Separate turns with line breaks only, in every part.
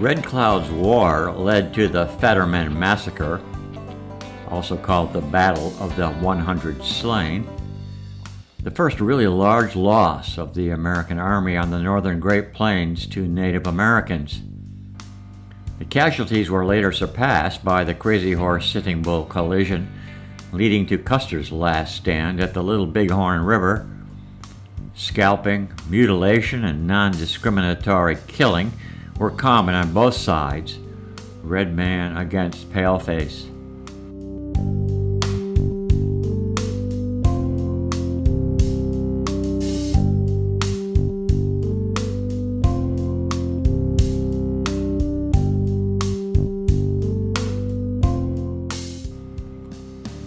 Red Cloud's War led to the Fetterman Massacre, also called the Battle of the 100 Slain, the first really large loss of the American Army on the northern Great Plains to Native Americans. The casualties were later surpassed by the Crazy Horse Sitting Bull collision, leading to Custer's last stand at the Little Bighorn River. Scalping, mutilation, and non-discriminatory killing were common on both sides, red man against paleface.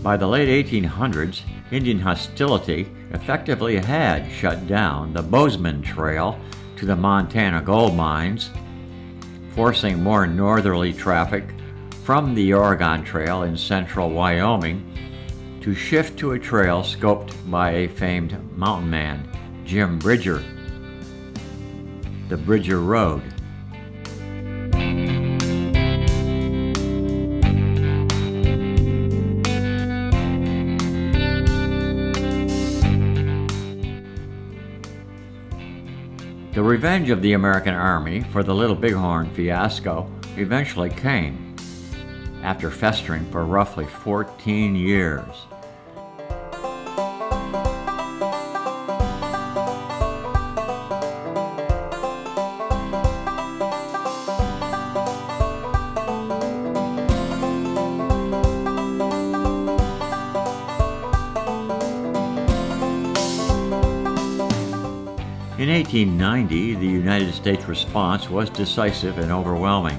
By the late 1800s, Indian hostility effectively had shut down the Bozeman Trail to the Montana gold mines, forcing more northerly traffic from the Oregon Trail in central Wyoming to shift to a trail scoped by a famed mountain man, Jim Bridger, the Bridger Road. The revenge of the American Army for the Little Bighorn fiasco eventually came, after festering for roughly 14 years. In 1890, the United States response was decisive and overwhelming.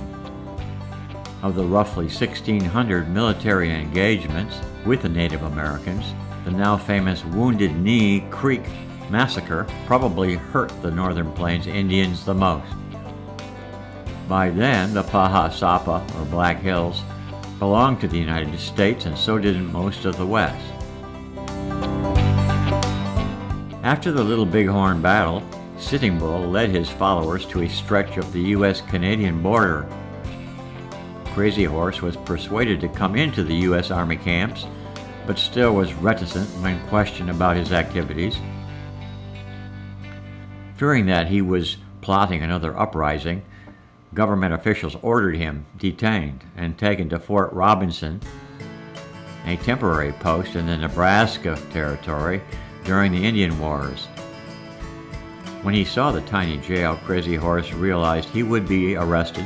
Of the roughly 1,600 military engagements with the Native Americans, the now famous Wounded Knee Creek Massacre probably hurt the Northern Plains Indians the most. By then, the Paha Sapa, or Black Hills, belonged to the United States, and so did most of the West. After the Little Bighorn battle, Sitting Bull led his followers to a stretch of the U.S.-Canadian border. Crazy Horse was persuaded to come into the U.S. Army camps, but still was reticent when questioned about his activities. Fearing that he was plotting another uprising, government officials ordered him detained and taken to Fort Robinson, a temporary post in the Nebraska Territory during the Indian Wars. When he saw the tiny jail, Crazy Horse realized he would be arrested.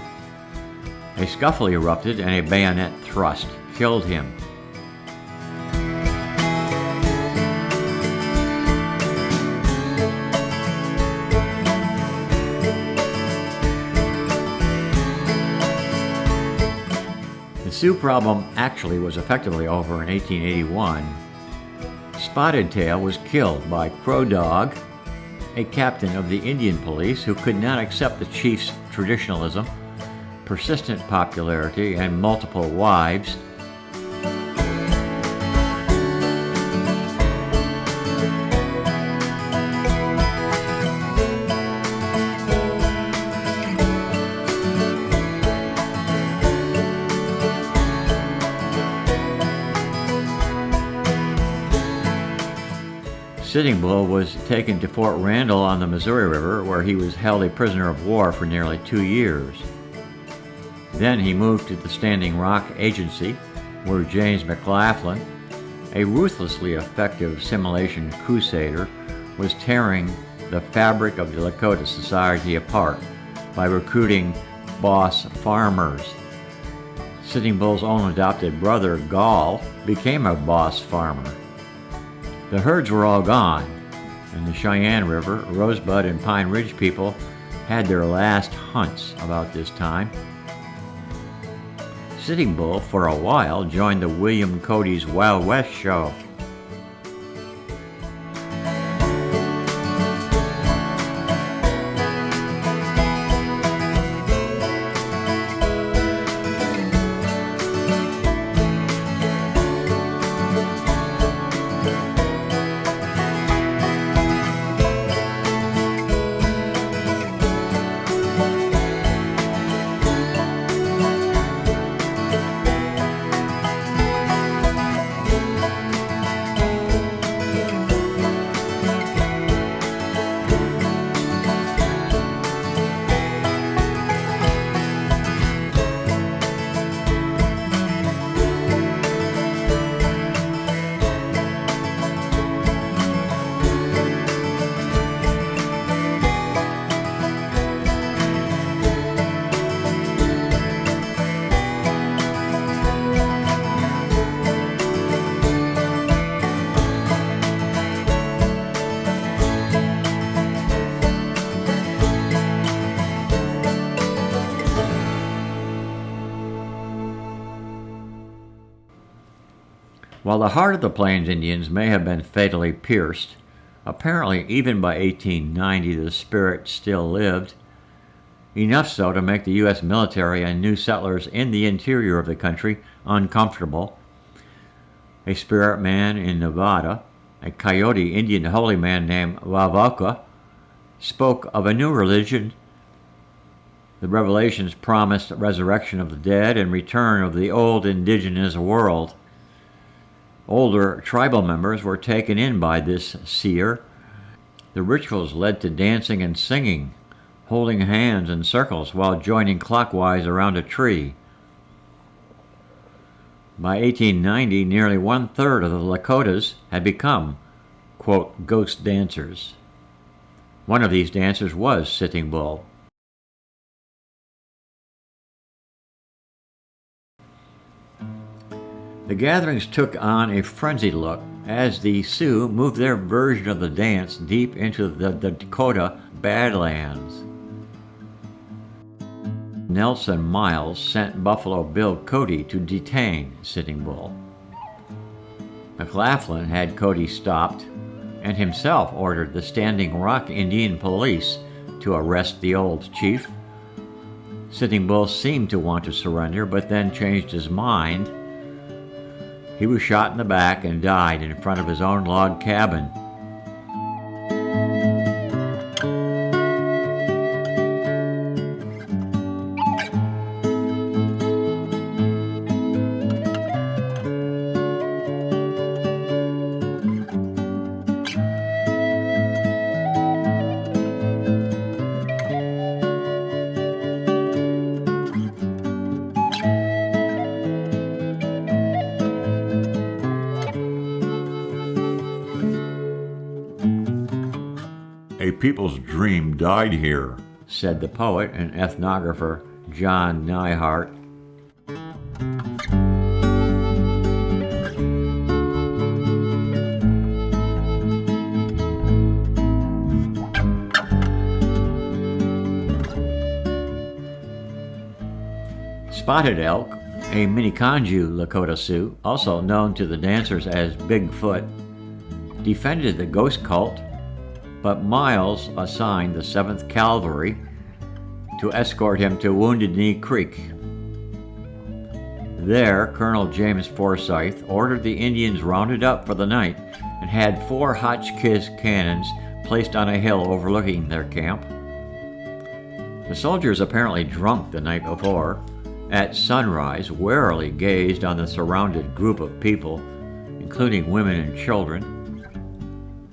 A scuffle erupted and a bayonet thrust killed him. The Sioux problem actually was effectively over in 1881. Spotted Tail was killed by Crow Dog, a captain of the Indian police who could not accept the chief's traditionalism, persistent popularity, and multiple wives. Sitting Bull was taken to Fort Randall on the Missouri River, where he was held a prisoner of war for nearly 2 years. Then he moved to the Standing Rock Agency, where James McLaughlin, a ruthlessly effective assimilation crusader, was tearing the fabric of the Lakota society apart by recruiting boss farmers. Sitting Bull's own adopted brother, Gall, became a boss farmer. The herds were all gone, and the Cheyenne River, Rosebud, and Pine Ridge people had their last hunts about this time. Sitting Bull, for a while, joined the William Cody's Wild West show. While the heart of the Plains Indians may have been fatally pierced, apparently even by 1890 the spirit still lived, enough so to make the U.S. military and new settlers in the interior of the country uncomfortable. A spirit man in Nevada, a Coyote Indian holy man named Wavoka, spoke of a new religion. The revelations promised resurrection of the dead and return of the old indigenous world. Older tribal members were taken in by this seer. The rituals led to dancing and singing, holding hands in circles while joining clockwise around a tree. By 1890, nearly one-third of the Lakotas had become, quote, ghost dancers. One of these dancers was Sitting Bull. The gatherings took on a frenzied look as the Sioux moved their version of the dance deep into the Dakota Badlands. Nelson Miles sent Buffalo Bill Cody to detain Sitting Bull. McLaughlin had Cody stopped and himself ordered the Standing Rock Indian Police to arrest the old chief. Sitting Bull seemed to want to surrender, but then changed his mind. He was shot in the back and died in front of his own log cabin.
A people's dream died here,
said the poet and ethnographer John Neihardt. Spotted Elk, a Miniconjou Lakota Sioux, also known to the dancers as Bigfoot, defended the ghost cult, but Miles assigned the 7th Cavalry to escort him to Wounded Knee Creek. There, Colonel James Forsyth ordered the Indians rounded up for the night and had 4 Hotchkiss cannons placed on a hill overlooking their camp. The soldiers, apparently drunk the night before, at sunrise warily gazed on the surrounded group of people, including women and children.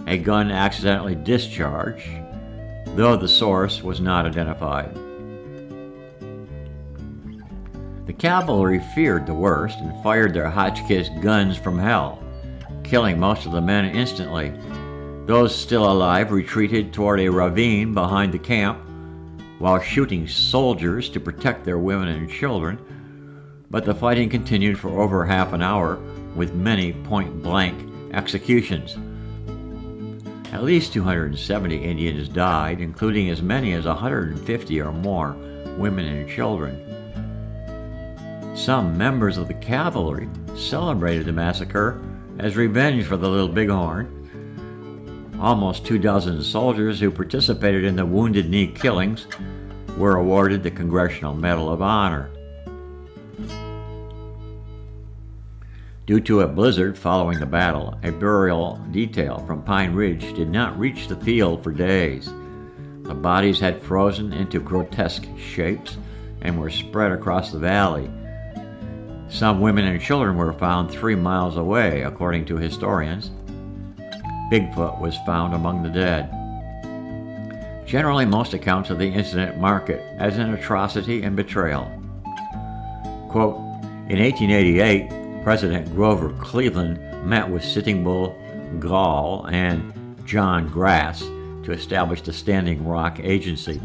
A gun accidentally discharged, though the source was not identified. The cavalry feared the worst and fired their Hotchkiss guns from hell, killing most of the men instantly. Those still alive retreated toward a ravine behind the camp while shooting soldiers to protect their women and children, but the fighting continued for over half an hour with many point-blank executions. At least 270 Indians died, including as many as 150 or more women and children. Some members of the cavalry celebrated the massacre as revenge for the Little Bighorn. Almost 24 soldiers who participated in the Wounded Knee killings were awarded the Congressional Medal of Honor. Due to a blizzard following the battle, a burial detail from Pine Ridge did not reach the field for days. The bodies had frozen into grotesque shapes and were spread across the valley. Some women and children were found 3 miles away, according to historians. Bigfoot was found among the dead. Generally, most accounts of the incident mark it as an atrocity and betrayal. Quote, in 1888, President Grover Cleveland met with Sitting Bull Gall and John Grass to establish the Standing Rock Agency.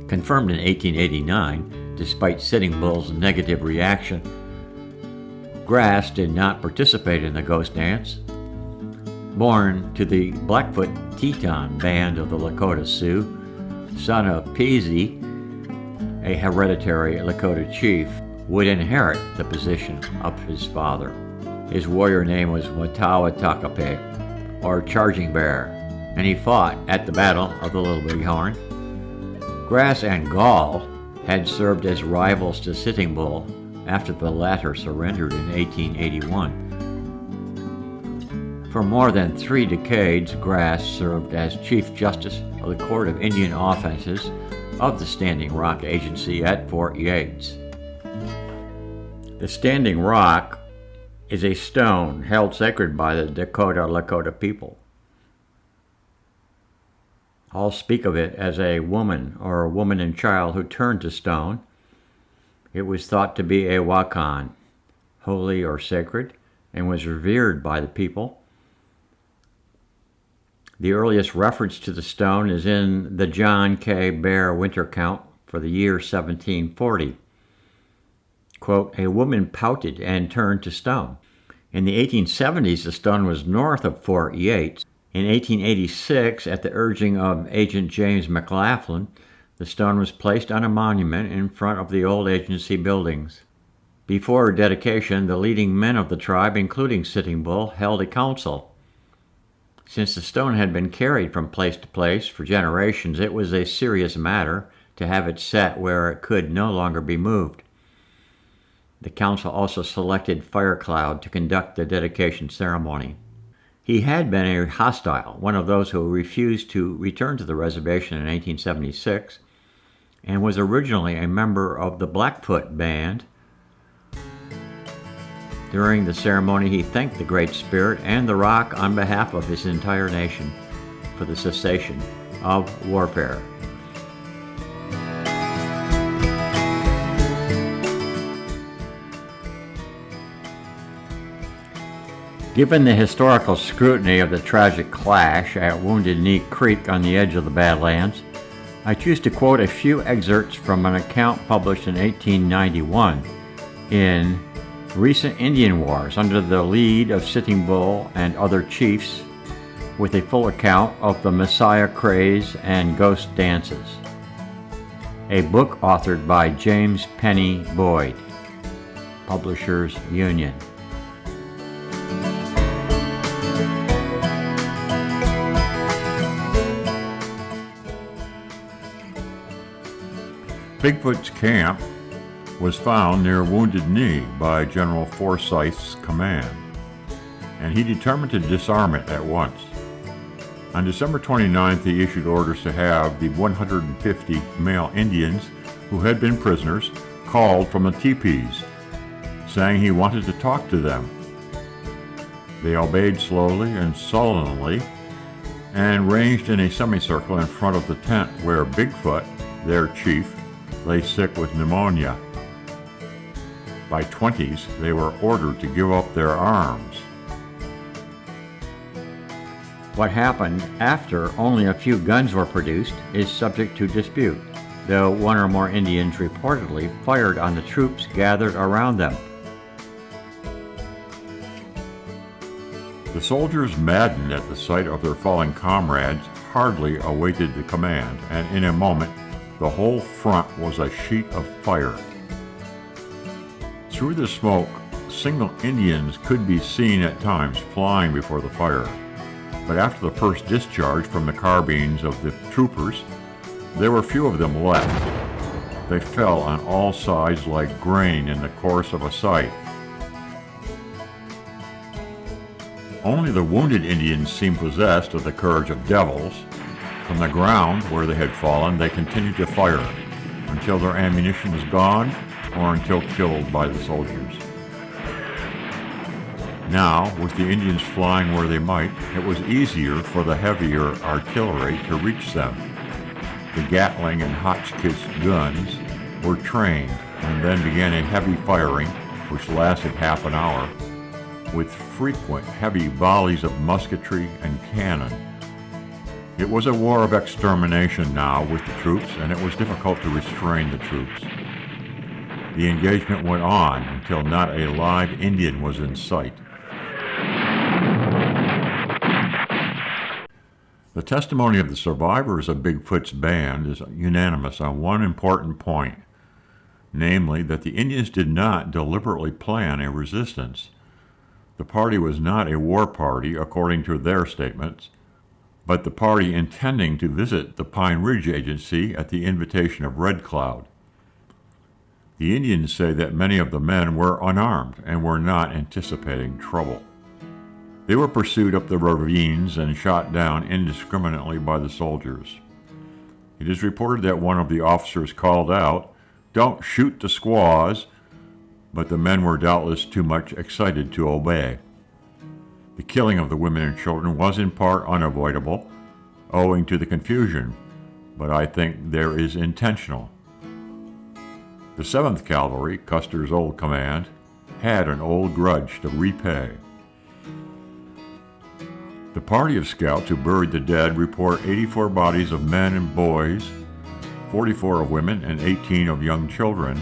Confirmed in 1889, despite Sitting Bull's negative reaction, Grass did not participate in the ghost dance. Born to the Blackfoot Teton band of the Lakota Sioux, son of Peasy, a hereditary Lakota chief, would inherit the position of his father. His warrior name was Watawatakape, or Charging Bear, and he fought at the Battle of the Little Bighorn. Grass and Gall had served as rivals to Sitting Bull after the latter surrendered in 1881. For more than 3 decades, Grass served as Chief Justice of the Court of Indian Offenses of the Standing Rock Agency at Fort Yates. The Standing Rock is a stone held sacred by the Dakota Lakota people. All speak of it as a woman or a woman and child who turned to stone. It was thought to be a wakan, holy or sacred, and was revered by the people. The earliest reference to the stone is in the John K. Bear winter count for the year 1740. Quote, a woman pouted and turned to stone. In the 1870s, the stone was north of Fort Yates. In 1886, at the urging of Agent James McLaughlin, the stone was placed on a monument in front of the old agency buildings. Before dedication, the leading men of the tribe, including Sitting Bull, held a council. Since the stone had been carried from place to place for generations, it was a serious matter to have it set where it could no longer be moved. The council also selected Firecloud to conduct the dedication ceremony. He had been a hostile, one of those who refused to return to the reservation in 1876, and was originally a member of the Blackfoot Band. During the ceremony, he thanked the Great Spirit and the Rock on behalf of his entire nation for the cessation of warfare. Given the historical scrutiny of the tragic clash at Wounded Knee Creek on the edge of the Badlands, I choose to quote a few excerpts from an account published in 1891 in Recent Indian Wars under the lead of Sitting Bull and other chiefs, with a full account of the Messiah craze and ghost dances. A book authored by James Penny Boyd, Publishers Union.
Bigfoot's camp was found near Wounded Knee by General Forsyth's command, and he determined to disarm it at once. On December 29th, he issued orders to have the 150 male Indians who had been prisoners called from the teepees, saying he wanted to talk to them. They obeyed slowly and sullenly and ranged in a semicircle in front of the tent where Bigfoot, their chief, lay sick with pneumonia. By 20s, they were ordered to give up their arms.
What happened after only a few guns were produced is subject to dispute, though one or more Indians reportedly fired on the troops gathered around them.
The soldiers, maddened at the sight of their fallen comrades, hardly awaited the command, and in a moment, the whole front was a sheet of fire. Through the smoke, single Indians could be seen at times flying before the fire, but after the first discharge from the carbines of the troopers, there were few of them left. They fell on all sides like grain in the course of a scythe. Only the wounded Indians seemed possessed of the courage of devils. From the ground where they had fallen, they continued to fire until their ammunition was gone or until killed by the soldiers. Now, with the Indians flying where they might, it was easier for the heavier artillery to reach them. The Gatling and Hotchkiss guns were trained and then began a heavy firing which lasted half an hour, with frequent heavy volleys of musketry and cannon. It was a war of extermination now with the troops, and it was difficult to restrain the troops. The engagement went on until not a live Indian was in sight. The testimony of the survivors of Bigfoot's band is unanimous on one important point, namely that the Indians did not deliberately plan a resistance. The party was not a war party, according to their statements, but the party intending to visit the Pine Ridge Agency at the invitation of Red Cloud. The Indians say that many of the men were unarmed and were not anticipating trouble. They were pursued up the ravines and shot down indiscriminately by the soldiers. It is reported that one of the officers called out, "Don't shoot the squaws," but the men were doubtless too much excited to obey. The killing of the women and children was in part unavoidable, owing to the confusion, but I think there is intentional. The 7th Cavalry, Custer's old command, had an old grudge to repay. The party of scouts who buried the dead report 84 bodies of men and boys, 44 of women, and 18 of young children.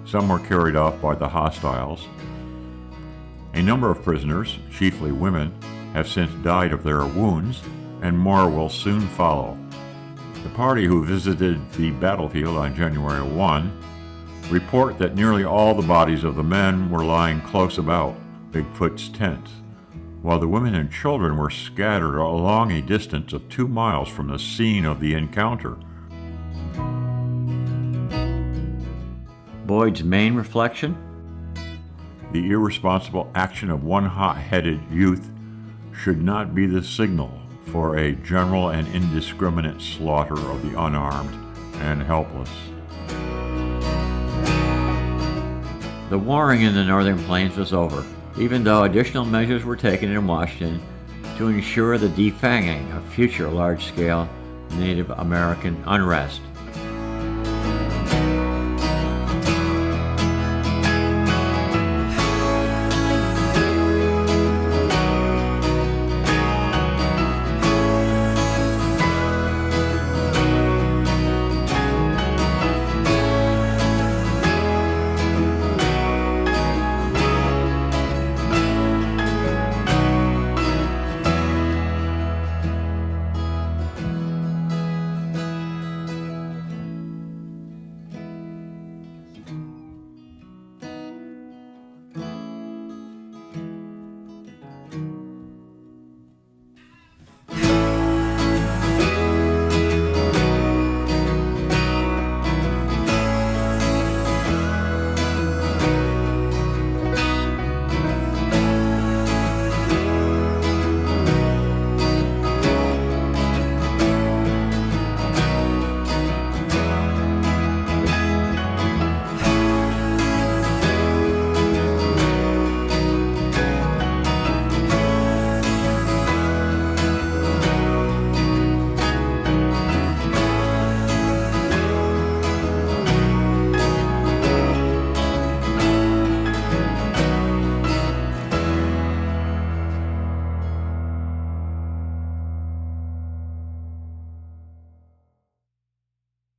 Some were carried off by the hostiles. A number of prisoners, chiefly women, have since died of their wounds, and more will soon follow. The party who visited the battlefield on January 1 report that nearly all the bodies of the men were lying close about Bigfoot's tent, while the women and children were scattered along a distance of 2 miles from the scene of the encounter.
Boyd's main reflection?
The irresponsible action of one hot-headed youth should not be the signal for a general and indiscriminate slaughter of the unarmed and helpless.
The warring in the Northern Plains was over, even though additional measures were taken in Washington to ensure the defanging of future large-scale Native American unrest.